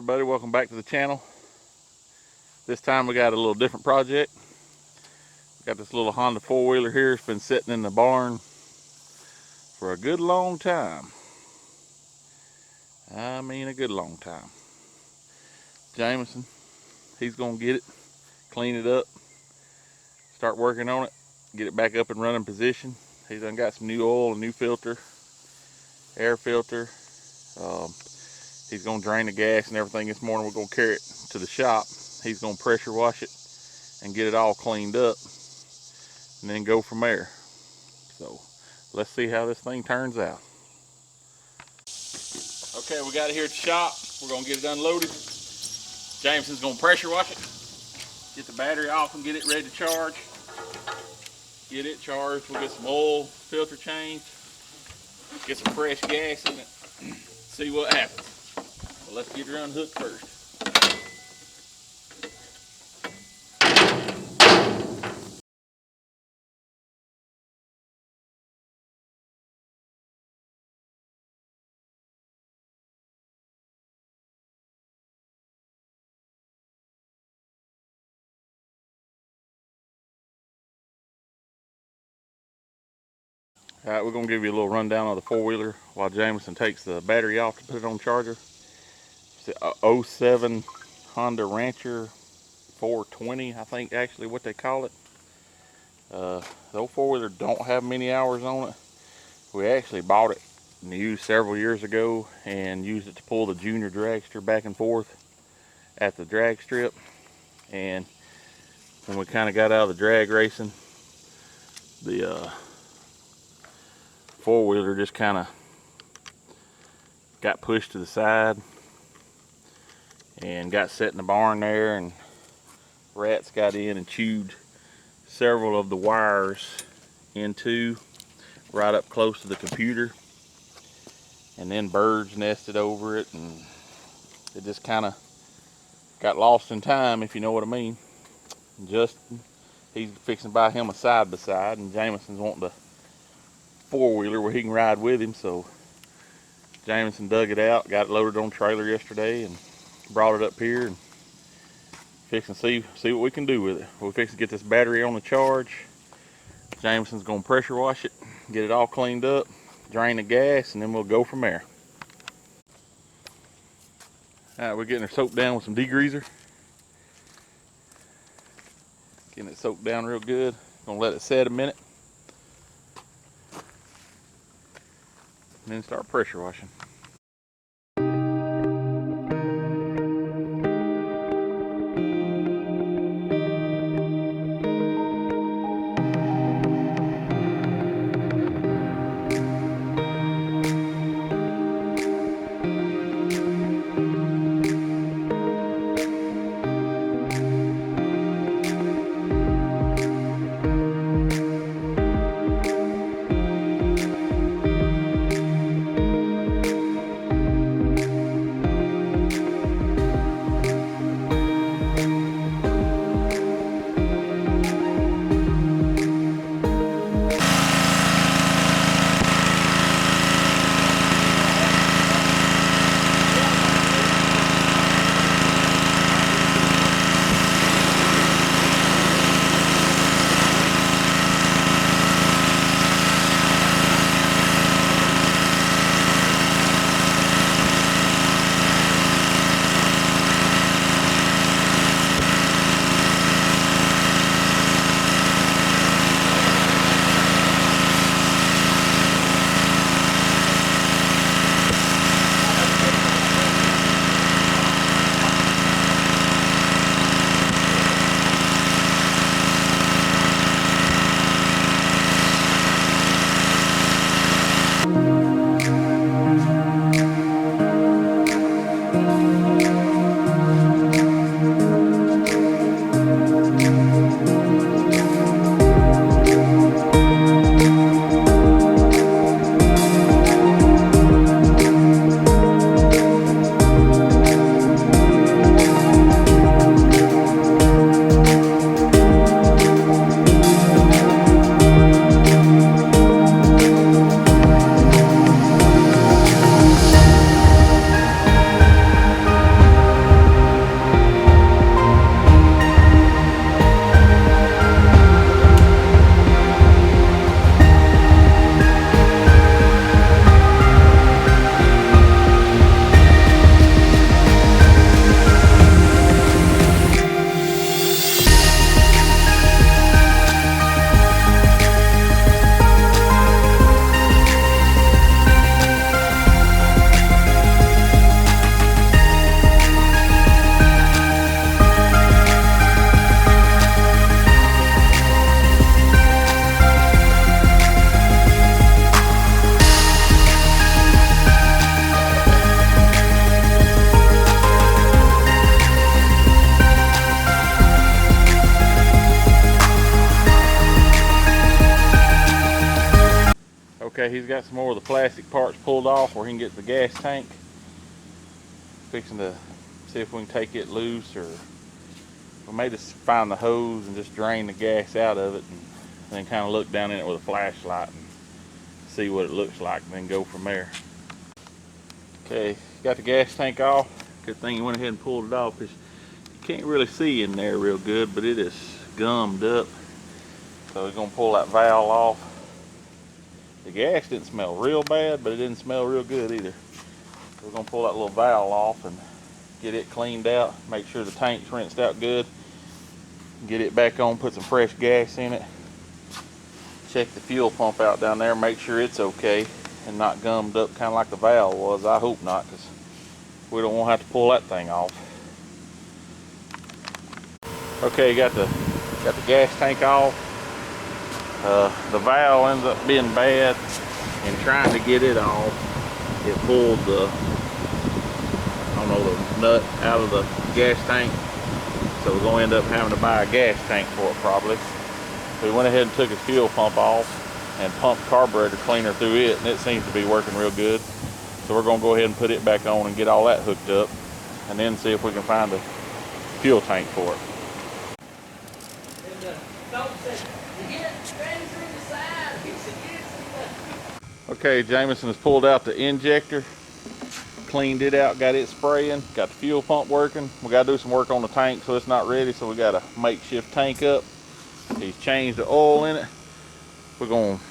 everybody, welcome back to the channel. This time we got a little different project. Got this little Honda four-wheeler here. It's been sitting in the barn for a good long time. I mean a good long time. Jaymison, he's gonna get it, clean it up, start working on it, get it back up and running position. He's done got some new oil, a new filter, air filter. He's gonna drain the gas and everything this morning. We're gonna carry it to the shop. He's gonna pressure wash it and get it all cleaned up and then go from there. So let's see how this thing turns out. Okay, we got it here at the shop. We're gonna get it unloaded. Jaymison's gonna pressure wash it, get the battery off and get it ready to charge. Get it charged, we'll get some oil, filter changed, get some fresh gas in it, see what happens. Well, let's get her unhooked first. All right, we're gonna give you a little rundown of the four-wheeler while Jaymison takes the battery off to put it on charger. It's a 07 Honda Rancher 420, I think actually what they call it. The old four-wheeler don't have many hours on it. We actually bought it new several years ago and used it to pull the junior dragster back and forth at the drag strip. And when we kind of got out of the drag racing, the four-wheeler just kind of got pushed to the side and got set in the barn there, and rats got in and chewed several of the wires into right up close to the computer, and then birds nested over it, and it just kind of got lost in time, if you know what I mean. Justin, he's fixing to buy him a side-by-side, and Jaymison's wanting a four-wheeler where he can ride with him. So Jaymison dug it out, got it loaded on trailer yesterday, and brought it up here and fixing to see what we can do with it. We're fixing to get this battery on the charge. Jaymison's gonna pressure wash it, get it all cleaned up, drain the gas, and then we'll go from there. All right, we're getting her soaked down with some degreaser. Getting it soaked down real good. Gonna let it set a minute, and then start pressure washing. Okay, he's got some more of the plastic parts pulled off where he can get the gas tank. Fixing to see if we can take it loose, or we may just find the hose and just drain the gas out of it, and then kind of look down in it with a flashlight and see what it looks like, and then go from there. Okay, got the gas tank off. Good thing you went ahead and pulled it off, because you can't really see in there real good, but it is gummed up. So we're gonna pull that valve off. The gas didn't smell real bad, but it didn't smell real good either. So we're gonna pull that little valve off and get it cleaned out. Make sure the tank's rinsed out good. Get it back on, put some fresh gas in it. Check the fuel pump out down there, make sure it's okay and not gummed up kind of like the valve was. I hope not, because we don't want to have to pull that thing off. Okay, got the gas tank off. The valve ends up being bad, and trying to get it off, it pulled the, I don't know, the nut out of the gas tank. So we're going to end up having to buy a gas tank for it probably. We went ahead and took his fuel pump off and pumped carburetor cleaner through it, and it seems to be working real good. So we're going to go ahead and put it back on and get all that hooked up, and then see if we can find a fuel tank for it. Okay, Jaymison has pulled out the injector, cleaned it out, got it spraying, got the fuel pump working. We got to do some work on the tank so it's not ready, so we got a makeshift tank up. He's changed the oil in it. We're going to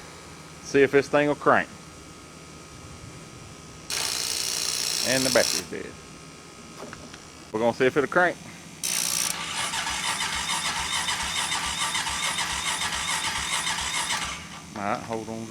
see if this thing will crank. And the battery's dead. We're going to see if it'll crank. All right, hold on.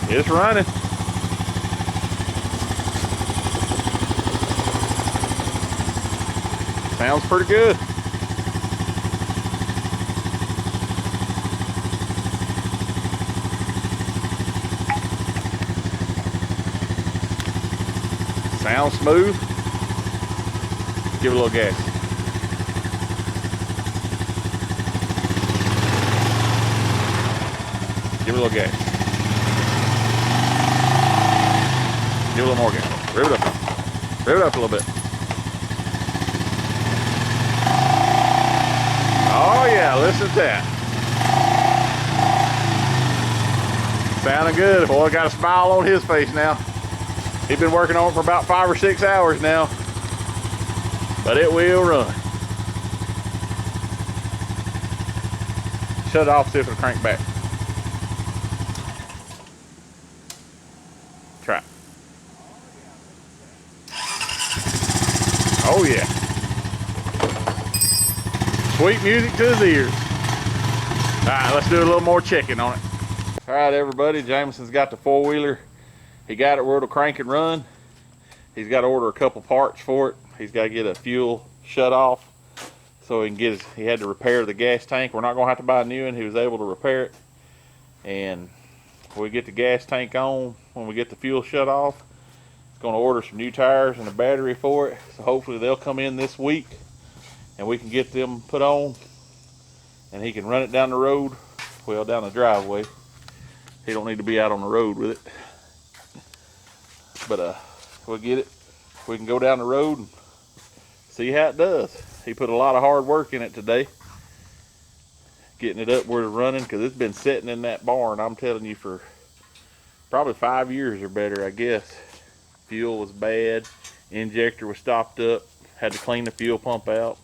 It's running. Sounds pretty good. Sounds smooth. Give it a little gas. Give it a little gas. Give it a little more gas. Rev it up. Rev it up a little bit. Oh yeah, listen to that. Sounding good. Boy, got a smile on his face now. He's been working on it for about 5 or 6 hours now. But it will run. Shut it off, see if it'll crank back. Try it. Oh yeah. Sweet music to his ears. All right, let's do a little more checking on it. All right, everybody, Jaymison's got the four-wheeler. He got it where it'll crank and run. He's got to order a couple parts for it. He's got to get a fuel shut off so he can get his, he had to repair the gas tank. We're not gonna have to buy a new one. He was able to repair it. And when we get the gas tank on, when we get the fuel shut off, it's gonna order some new tires and a battery for it. So hopefully they'll come in this week and we can get them put on and he can run it down the road, well, down the driveway. He don't need to be out on the road with it. But we'll get it. We can go down the road and see how it does. He put a lot of hard work in it today, getting it up where it's running, because it's been sitting in that barn, I'm telling you, for probably 5 years or better, I guess. Fuel was bad, injector was stopped up, had to clean the fuel pump out.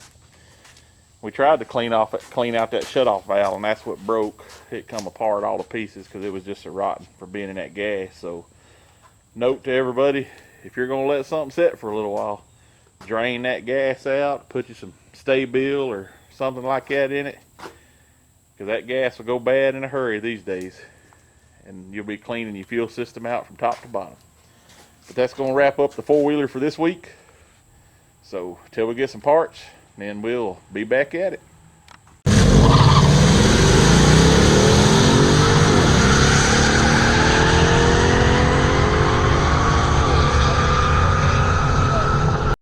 We tried to clean out that shutoff valve, and that's what broke. It come apart all to pieces because it was just a rotten for being in that gas. So note to everybody, if you're gonna let something sit for a little while, drain that gas out, put you some Stay-Bil or something like that in it, because that gas will go bad in a hurry these days, and you'll be cleaning your fuel system out from top to bottom. But that's gonna wrap up the four-wheeler for this week. So till we get some parts, then we'll be back at it.